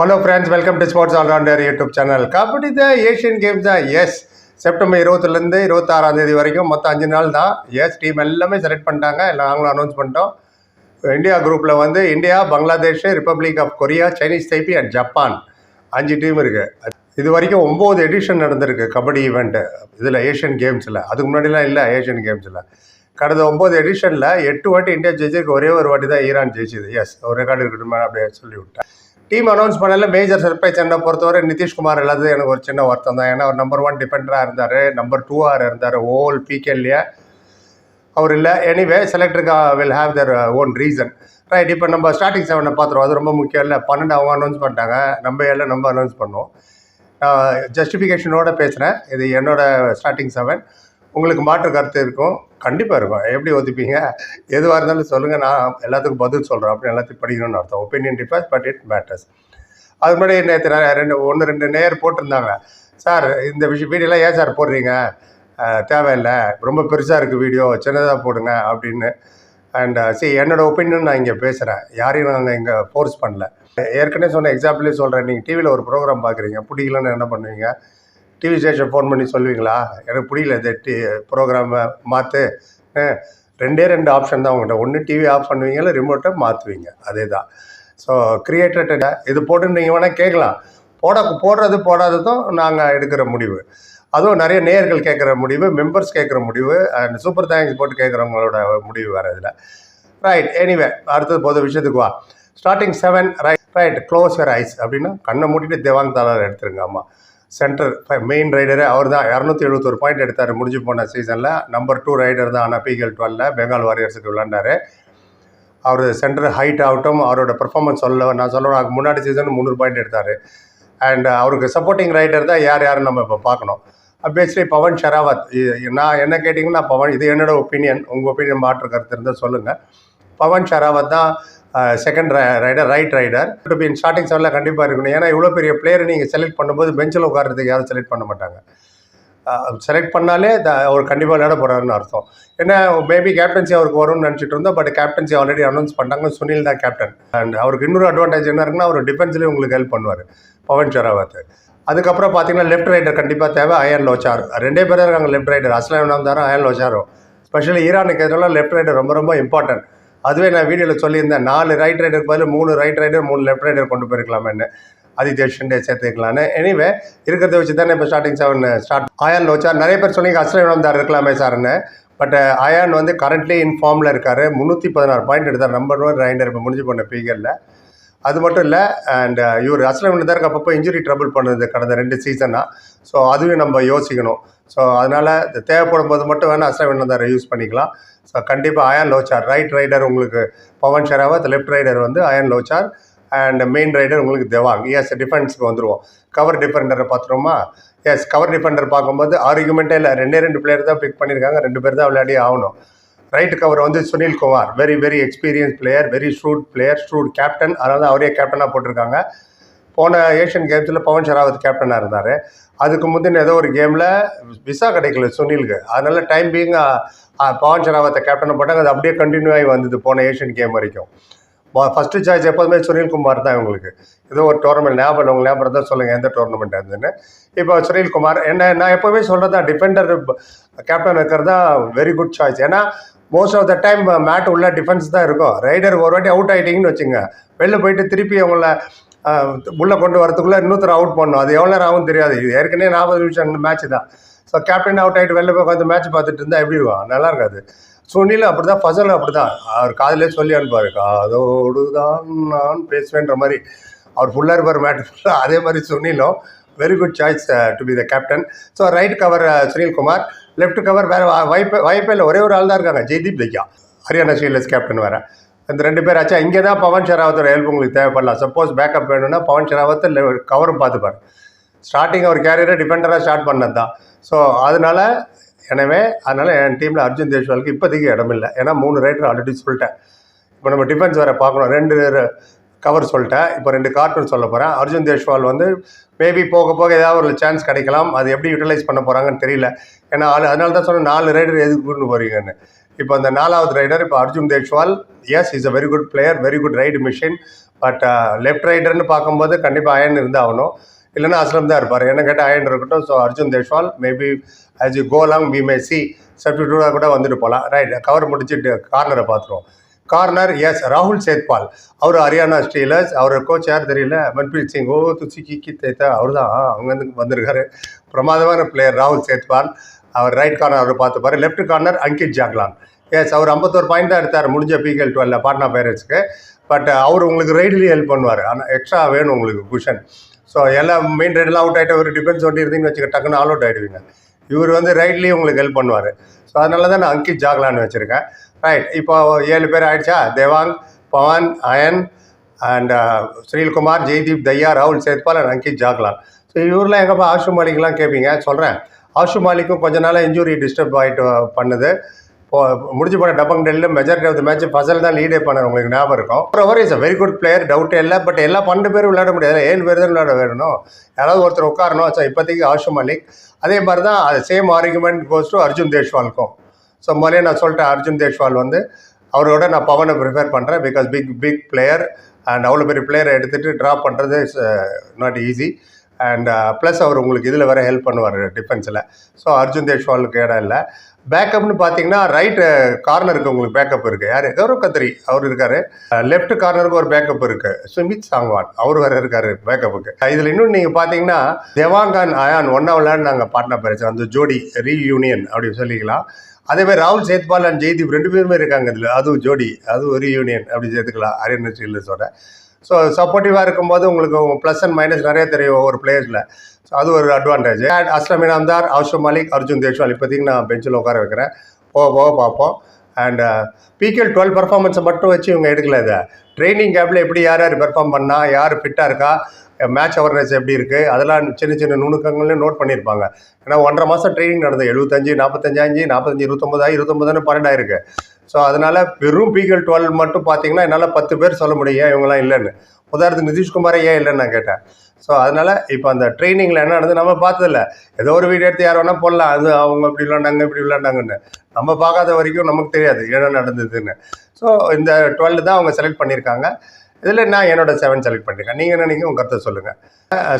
Hello friends, welcome to Sports All-Rounder YouTube channel. Kabaddi தான் Asian games தான். S, September 20லேருந்து 26 வரைக்கும் மொத்தம் 5 நாள் தான். எஸ், டீம் எல்லாமே செலக்ட் பண்ணிட்டாங்க, எல்லாம் நாங்களும் அனௌன்ஸ் பண்ணிட்டோம். இந்தியா குரூப்பில் வந்து India, Bangladesh, republic of Korea, Chinese Taipei and Japan 5 team இருக்குது. இது வரைக்கும் 9 எடிஷன் நடந்திருக்கு கபடி ஈவெண்ட்டு இதில் ஏஷியன் கேம்ஸில். அதுக்கு முன்னாடிலாம் இல்லை ஏஷியன் கேம்ஸில். கடந்த 9 எடிஷனில் 8 வாட்டி இந்தியா ஜெயிச்சிருக்கு, ஒரே ஒரு வாட்டி தான் ஈரான் ஜெயிச்சிது. எஸ், ஒரு ரெக்கார்டு இருக்கட்டுமே அப்படியே சொல்லிவிட்டேன். டீம் அனௌன்ஸ் பண்ணல. மேஜர் சர்ப்ரைஸ் என்னை பொறுத்தவரை நிதிஷ்குமார் இல்லாதது எனக்கு ஒரு சின்ன வருத்தம் தான். ஏன்னா அவர் நம்பர் 1 டிஃபெண்டராக இருந்தார், நம்பர் 2 இருந்தார், ஓல் பிகேலையே அவர் இல்லை. எனிவே செலக்டருக்கு will have their own reason. Right, இப்போ நம்ம ஸ்டார்டிங் 7 பார்த்துருவோம். அது ரொம்ப முக்கியம் இல்லை. 12 அவங்க அனௌன்ஸ் பண்ணிட்டாங்க, நம்ம எல்லாம் நம்ம அனௌன்ஸ் பண்ணோம். ஜஸ்டிஃபிகேஷனோடு பேசுகிறேன். இது என்னோட ஸ்டார்டிங் 7. உங்களுக்கு மாற்று கருத்து இருக்கும், கண்டிப்பாக இருக்கும். எப்படி ஒத்துப்பீங்க? எதுவாக இருந்தாலும் சொல்லுங்கள், நான் எல்லாத்துக்கும் பதில் சொல்கிறேன். அப்படி எல்லாத்தையும் படிக்கணும்னு அர்த்தம். Opinion differs but it matters. அது முன்னாடி நேற்று 2 நேர் போட்டிருந்தாங்க. சார் இந்த வீடியோலாம் ஏன் சார் போடுறீங்க, தேவையில்லை, ரொம்ப பெருசாக இருக்குது வீடியோ, சின்னதாக போடுங்க அப்படின்னு. அண்ட் என்னோடய ஒப்பீனியன் நான் இங்கே பேசுகிறேன், யாரையும் நாங்கள் இங்கே ஃபோர்ஸ் பண்ணல. ஏற்கனவே சொன்ன எக்ஸாம்பிளே சொல்கிறேன். நீங்கள் டிவியில் ஒரு ப்ரோக்ராம் பார்க்குறீங்க, பிடிக்கலன்னு என்ன பண்ணுவீங்க? டிவி ஸ்டேஷன் ஃபோன் பண்ணி சொல்லுவீங்களா, எனக்கு பிடிக்கல இது ப்ரோக்ராமை மாற்று? 2 ஆப்ஷன் தான் உங்கள்கிட்ட. ஒன்று டிவி ஆஃப் பண்ணுவீங்க, இல்லை ரிமோட்டை மாற்றுவீங்க. அதே தான். ஸோ கிரியேட்டட் இது போட்டு நீங்கள் வேணால் கேட்கலாம். போடுறது போடாததும் நாங்கள் எடுக்கிற முடிவு. அதுவும் நிறைய நேயர்கள் கேட்குற முடிவு, மெம்பர்ஸ் கேட்குற முடிவு, அண்ட் சூப்பர் தேங்க்ஸ் போட்டு கேட்குறவங்களோட முடிவு வேறு இதில். ரைட், எனிவே அடுத்தது போத விஷயத்துக்கு வா. Starting 7. Right, close your eyes அப்படின்னா கண்ணை மூட்டிட்டு தேவாங் தாலார் எடுத்துருங்க. ஆமாம், சென்டர் மெயின் ரைடரு அவர் தான். 271 பாயிண்ட் எடுத்தார் முடிஞ்சு போன சீசனில். நம்பர் 2 ரைடர் தான். ஆனால் PKL 12 பெங்கால் வாரியர்ஸுக்கு விளாண்டார். அவர் சென்டர் ஹைட் ஆகட்டும், அவரோட பெர்ஃபார்மன்ஸ் நான் சொல்லுவேன். முன்னாடி சீசன் 300 பாயிண்ட் எடுத்தார். அண்ட் அவருக்கு சப்போர்ட்டிங் ரைடர் தான் யாருன்னு நம்ம இப்போ பார்க்கணும். அப்வியஸ்லி பவன் ஷெராவத். நான் என்ன கேட்டிங்கன்னா பவன், இது என்னோட ஒப்பீனியன், உங்கள் ஒப்பீனியன் மாற்று கருத்து இருந்தால் சொல்லுங்கள். பவன் ஷெராவத் தான் second raider, right raider. Starting 7 கண்டிப்பாக இருக்கணும். ஏன்னா இவ்வளோ பெரிய பிளேயரை நீங்கள் செலக்ட் பண்ணும்போது பெஞ்சில் உட்காரத்துக்கு யாரும் செலக்ட் பண்ண மாட்டாங்க. செலக்ட் பண்ணாலே அவர் கண்டிப்பாக விளையாட போகிறாருன்னு அர்த்தம். ஏன்னா மேபி கேப்டன்சி அவருக்கு வரும்னு நினச்சிட்டு இருந்தோம். பட் கேப்டன்சி ஆல்ரெடி அனௌன்ஸ் பண்ணாங்க. சுனில் தான் கேப்டன். அண்ட் அவருக்கு இன்னொரு அட்வான்டேஜ் என்ன இருக்குன்னா, அவர் டிஃபென்ஸ்லேயே உங்களுக்கு ஹெல்ப் பண்ணுவார் பவன் ஷெராவத். அதுக்கப்புறம் பார்த்தீங்கன்னா லெஃப்ட் ரைடர் கண்டிப்பாக தேவை. அயன் லோச்சார். 2 பேர் இருக்காங்க லெஃப்ட் ரைடர், அஸ்லாம் இருந்தாரும் அயன் லோச்சாரும். ஸ்பெஷலி ஈரானுக்கு எதிராக லெஃப்ட் ரைடர் ரொம்ப ரொம்ப இம்பார்ட்டன்ட். அதுவே நான் வீடியோவில் சொல்லியிருந்தேன், 4 ரைட் ரைடருக்கு பதில் 3 ரைட் ரைடர் 3 லெஃப்ட் ரைடர் கொண்டு போயிருக்கலாமேன்னு. ஆதித்ய ஷிண்டே சேர்த்துக்கலான்னு. எனிவே இருக்கிறத வச்சு தானே இப்போ ஸ்டார்டிங் 7 ஸ்டார்ட். அயான் லோச்சார். நிறைய பேர் சொன்னீங்க அஸ்லாம் வந்தார் இருக்கலாமே சார்னு. பட் அயான் வந்து கரண்ட்லி இன்ஃபார்மில் இருக்கார். 316 பாயிண்ட் எடுத்தார். நம்பர் 1 ரைடர் இப்போ முடிஞ்சு போன PKL. அது மட்டும் இல்லை. அண்ட் இவர் அஸ்லாம் வந்தாருக்கு அப்பப்போ இன்ஜுரி ட்ரபிள் பண்ணுது கடந்த 2 சீசனாக. ஸோ அதுவும் நம்ம யோசிக்கணும். ஸோ அதனால் தேவைப்படும் போது மட்டும் வேணால் அஸ்லாம் வந்தாரை யூஸ் பண்ணிக்கலாம். ஸோ கண்டிப்பாக அயான் லோச்சார். ரைட் ரைடர் உங்களுக்கு பவன் ஷெராவத், லெஃப்ட் ரைடர் வந்து அயான் லோச்சார், அண்ட் மெயின் ரைடர் உங்களுக்கு தேவாங். எஸ், டிஃபென்ஸுக்கு வந்துடுவோம். கவர் டிஃபெண்டரை பார்த்துருவோமா? எஸ், கவர் டிஃபெண்டர் பார்க்கும்போது ஆர்குமெண்ட்டே இல்லை. 2 பிளேயர் தான் பிக் பண்ணியிருக்காங்க, 2 பேர் தான் விளையாடி ஆகணும். ரைட் கவர் வந்து Sunil Kumar, very very experience player, very shoot player, shoot captain. அதனால தான் அவரே கேப்டனாக போட்டிருக்காங்க. போன ஏஷியன் கேம்ஸில் பவன் ஷெராவத் கேப்டனாக இருந்தார். அதுக்கு முந்தின ஏதோ ஒரு கேமில் விசா கிடைக்கல சுனிலுக்கு. அதனால் டைம் பீங் பவன் ஷெராவத்தை கேப்டனை போட்டாங்க. அது அப்படியே கண்டினியூ ஆகி வந்தது போன ஏஷியன் கேம் வரைக்கும். ஃபஸ்ட்டு சாய்ஸ் எப்போதுமே சுனில்குமார் தான் இவங்களுக்கு. ஏதோ ஒரு டோர்னமெண்ட் ஞாபகம், உங்கள் ஞாபகம் தான் சொல்லுங்கள் எந்த டோர்னமெண்ட் இருந்துன்னு. இப்போ சுனில்குமார் என்ன நான் எப்போவுமே சொல்கிறது தான், டிஃபெண்டர் கேப்டன் இருக்கிறது தான் வெரி குட் சாய்ஸ். ஏன்னா most of the time mat உள்ள டிஃபென்ஸ் தான் இருக்கும். ரைடர் ஒரு வாட்டி அவுட் ஆகிட்டிங்கன்னு வச்சுங்க, வெளில போயிட்டு திருப்பி அவங்கள உள்ளே கொண்டு வரதுக்குள்ளே இன்னொருத்தர் அவுட் பண்ணணும். அது எவ்வளோ நேரம் ஆகும் தெரியாது. இது ஏற்கனவே 40 நிமிஷம் மேட்ச் தான். ஸோ கேப்டன் அவுட் ஆகிட்டு வெளில போய் உட்காந்து மேட்ச் பார்த்துட்டு இருந்தால் எப்படி இருக்கும்? நல்லா இருக்காது. சுனில் அப்படி தான், ஃபசலும் அப்படி தான். அவர் காதிலே சொல்லி அனுப்பார், காதோடு தான் நான் பேசுவேன்ற மாதிரி. அவர் ஃபுல்லாக இருப்பார் மேட்ச் ஃபுல்லாக. அதே மாதிரி சுனிலும் very good choice to be the captain. So right cover Sunil Kumar, left cover வேறு வாய்ப்பே இல்லை. ஒரே ஒரு ஆள் தான் இருக்காங்க, ஜெய்தீப் தையா, ஹரியானா ஸ்டீலர்ஸ் கேப்டன் வேறு. இந்த 2 பேர் ஆச்சா. இங்கே தான் பவன் ஷெராவத்தோட ஹெல்ப் உங்களுக்கு தேவைப்படலாம். சப்போஸ் பேக்கப் வேணும்னா பவன் ஷெராவத்தை கவரும் பார்த்துப்பார். ஸ்டார்டிங் அவர் கேரியரை டிஃபெண்டராக ஸ்டார்ட் பண்ணது தான். ஸோ அதனால் என் டீமில் அர்ஜுன் தேஷ்வாலுக்கு இப்போதைக்கு இடமில்லை. ஏன்னா 3 ரைடர் ஆல்ரெடி சொல்லிட்டேன். இப்போ நம்ம டிஃபென்ஸ் வேறு பார்க்கணும். 2 கவர் சொல்லிட்டேன், இப்போ 2 கார்ட்டூன் சொல்ல போகிறேன். அர்ஜுன் தேஷ்வால் வந்து மேபி போக போக ஏதாவது ஒரு சான்ஸ் கிடைக்கலாம். அது எப்படி யூட்டிலைஸ் பண்ண போகிறாங்கன்னு தெரியல. ஏன்னா அதனால தான் சொன்ன 4 ரைடர் எதுக்கு கூட்டு போகிறீங்கன்னு. இப்போ அந்த 4வது ரைடர் இப்போ Arjun Deshwal. Yes, is a very good player, very good raid machine. But left ரைடர்னு பார்க்கும்போது கண்டிப்பாக அயன் இருந்தாகணும், இல்லைன்னா அஸ்லம் தான் இருப்பார். என்ன கேட்டால் அயன் இருக்கட்டும். So Arjun Deshwal maybe as you go long we may see சப்ஸ்டிடியூட்டாக கூட வந்துட்டு போகலாம். ரைட், கவர் முடிச்சுட்டு கார்னரை பார்த்துருவோம். கார்னர் எஸ் ராகுல் சேத்பால், அவர் ஹரியானா ஸ்டீலர்ஸ். அவர் கோச் யார் தெரியல, மன்பிரீத் சிங். துச்சி தேத்தா அவர் தான் அங்கேருந்து வந்திருக்காரு. பிரமாதமான பிளேயர் ராகுல் சேத்பால். அவர் ரைட் கார்னர் அவர் பார்த்துப்பார். Left corner Ankit Jaglan. Yes, அவர் 51 பாயிண்ட் தான் எடுத்தார் முடிஞ்ச PKL 12 பாட்னா பைரட்ஸ்க்கு. பட் அவர் உங்களுக்கு ரைட்லேயும் ஹெல்ப் பண்ணுவார். ஆனால் எக்ஸ்ட்ரா வேணும் உங்களுக்கு குஷன். ஸோ எல்லாம் மெயின் ரைடெல்லாம் அவுட் ஆகிட்டு ஒரு டிஃபென்ஸ் ஒட்டி இருந்தீங்கன்னு வச்சுக்க, டக்குன்னு ஆல் அவுட் ஆகிடுவீங்க. இவர் வந்து ரைட்லேயும் உங்களுக்கு ஹெல்ப் பண்ணுவார். ஸோ அதனால தான் நான் அங்கித் ஜாக்லான்னு வச்சுருக்கேன். ரைட், இப்போ 7 பேர் ஆயிடுச்சா? தேவாங், பவன், அயன் அண்ட் ஸ்ரீல்குமார், ஜெய்தீப் தையா, ராகுல் சேத்பால் அண்ட் அங்கித் ஜாக்லான். ஸோ இவரெலாம் எங்கப்பா ஆஷு மாலிக்லாம் கேட்பீங்க, சொல்கிறேன். ஆஷு மாலிக்கும் கொஞ்ச நாளாக இன்ஜுரி டிஸ்டர்ப் ஆகிட்டு பண்ணுது. முடிஞ்சு போன டபங் டெல்லியில் majority of the match Fazel தான் லீடே பண்ணார், உங்களுக்கு ஞாபகம் இருக்கும். Over is a very good player, டவுட்டே இல்லை. பட் எல்லாம் 12 பேரும் விளையாட முடியாது, 7 பேர் தான் விளையாட வேணும். யாராவது ஒருத்தர் உட்காரணும். ஸோ இப்போதைக்கு ஆஷு மாலிக். அதே மாதிரி தான் அது same argument goes to Arjun தேஷ்வாலுக்கும். ஸோ முதலே நான் சொல்லிட்டேன், அர்ஜுன் தேஷ்வால் வந்து அவரோட நான் பவனை ப்ரிஃபேர் பண்ணுறேன். பிகாஸ் பிக் பிளேயர் அண்ட் அவ்வளோ பெரிய பிளேயரை எடுத்துகிட்டு ட்ராப் பண்ணுறது it's not easy. And plus அவர் உங்களுக்கு இதில் வேறு ஹெல்ப் பண்ணுவார் டிஃபென்ஸில். ஸோ அர்ஜுன் தேஷ்வாலுக்கு இடம் இல்லை. பேக்கப்னு பார்த்தீங்கன்னா ரைட்டு கார்னருக்கு உங்களுக்கு பேக்கப் இருக்குது. யார்? கௌரவ் கத்ரி அவர் இருக்கார். லெஃப்ட் கார்னருக்கு ஒரு பேக்கப் இருக்குது, சுமித் சாங்வான் அவர் வேறு இருக்கார் பேக்கப்புக்கு. இதில் இன்னும் நீங்கள் பார்த்தீங்கன்னா தேவாங்கான் அயான் ஒன்றா விளையாடுனாங்க பாட்னா பைரட்ஸ், அந்த ஜோடி ரீயூனியன் அப்படின்னு சொல்லிக்கலாம். அதேமாதிரி ராகுல் சேத்பால் அண்ட் ஜெய்தீப் 2 பேருமே இருக்காங்க இதில், அதுவும் ஜோடி, அதுவும் ஒரு யூனியன் அப்படி சேர்த்துக்கலாம் ஹரியானா ஸ்டீலர்ஸோட. ஸோ சப்போர்ட்டிவாக இருக்கும்போது உங்களுக்கு ப்ளஸ் அண்ட் மைனஸ் நிறைய தெரியும் ஒவ்வொரு பிளேயர்ஸில். ஸோ அது ஒரு அட்வான்டேஜ். அஸ்லம் இனாம்தார், ஆஷு மாலிக், அர்ஜுன் தேஷ்வால் இப்போதைக்கு நான் பெஞ்சில் உட்கார வைக்கிறேன். போக பார்ப்போம். அண்ட் PKL 12 பர்ஃபார்மன்ஸை மட்டும் வச்சு இவங்க எடுக்கல. இதை ட்ரைனிங் கேப்பில் எப்படி யார் பெர்ஃபார்ம் பண்ணால், யார் ஃபிட்டாக இருக்கா, மேட்ச் அவர்னஸ் எப்படி இருக்குது, அதெல்லாம் சின்ன நுணுக்கங்கள்லையும் நோட் பண்ணியிருப்பாங்க. ஏன்னா 1.5 மாதம் ட்ரைனிங் நடந்தது. 75, 45, 29, 12 ஆயிருக்கு. ஸோ அதனால் வெறும் PKL 12 மட்டும் பார்த்தீங்கன்னா என்னால் 10 பேர் சொல்ல முடியும் ஏன் இவங்களாம் இல்லைன்னு. உதாரணத்துக்கு நிதிஷ்குமாரை ஏன் இல்லைன்னு நான் கேட்டேன். ஸோ அதனால் இப்போ அந்த ட்ரைனிங்கில் என்ன நடந்து நம்ம பார்த்ததில்ல. ஏதோ ஒரு வீடியோ எடுத்து யார் வேணால் போடலாம், அது அவங்க இப்படி விளாண்டாங்க இப்படி விளாண்டாங்கன்னு. நம்ம பார்க்காத வரைக்கும் நமக்கு தெரியாது என்ன நடந்ததுன்னு. ஸோ இந்த 12 தான் அவங்க செலக்ட் பண்ணியிருக்காங்க. இதில் நான் என்னோட 7 செலக்ட் பண்ணியிருக்கேன். நீங்கள் என்ன நீங்கள் உங்கள் கருத்தை சொல்லுங்கள்.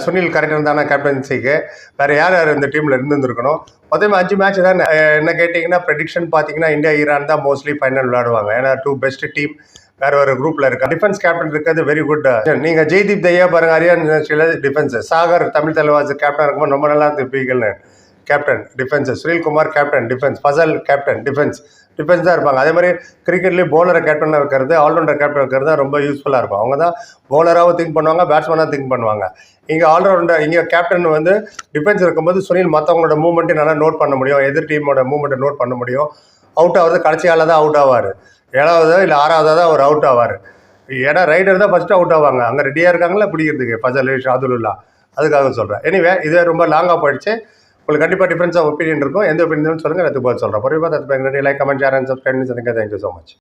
சுனில் கரெக்டாக இருந்தானா கேப்டன்சிக்கு? வேறு யார் இந்த டீமில் இருந்துருக்கணும்? மொத்தமே 5 மேட்ச் தான். என்ன கேட்டிங்கன்னா ப்ரெடிக்ஷன் பார்த்தீங்கன்னா இந்தியா ஈரான் தான் மோஸ்ட்லி ஃபைனல் விளையாடுவாங்க. ஏன்னா 2 பெஸ்ட் டீம் வேறு ஒரு குரூப்பில் இருக்கா. டிஃபென்ஸ் கேப்டன் இருக்கிறது வெரி குட். நீங்கள் ஜெய்தீப் தையா பாருங்கள், ஹரியானா டிஃபென்ஸ். சாகர் தமிழ் தலைவாஸ் கேப்டன் இருக்கும்போது ரொம்ப நல்லா இருந்து PKL captain defence. Sunilkumar captain defence. Fazel captain defence தான் இருப்பாங்க. அதே மாதிரி கிரிக்கெட்லேயும் பவுலரை கேப்டனாக வைக்கிறது, ஆல்ரவுண்டர் கேப்டன் வைக்கிறது தான் ரொம்ப யூஸ்ஃபுல்லாக இருக்கும். அவங்க தான் பவுலராகவும் திங்க் பண்ணுவாங்க, பேட்ஸ்மேனாக திங்க் பண்ணுவாங்க. இங்கே ஆல்ரவுண்டர், இங்கே கேப்டன் வந்து டிஃபென்ஸ் இருக்கும்போது சுனில் மற்றவங்களோட மூவ்மெண்ட்டை நல்லா நோட் பண்ண முடியும், எதிர் டீமோட மூவ்மெண்ட்டை நோட் பண்ண முடியும். அவுட் ஆகுது கடைசியால் தான் அவுட் ஆவார், 7வது இல்லை 6வது தான் அவர் அவுட் ஆவார். ஏன்னா ரைடர் தான் ஃபஸ்ட்டு அவுட் ஆவாங்க. அங்கே ரெடியாக இருக்காங்களா பிடிக்கிறதுக்கு ஃபசல் ஷாதுல்லா, அதுக்காக சொல்கிறேன். எனிவே இது ரொம்ப லாங்காக போயிடுச்சு. உங்களுக்கு கண்டிப்பாக டிஃப்ரென்ஸ் ஆஃப் ஒப்பீனியன் இருக்கும். எந்த ஒப்பீனியன் சொல்லுங்கள், நான் பதில் சொல்கிறேன். பொறுப்பாக like, comment, share and subscribe. Thank you so much.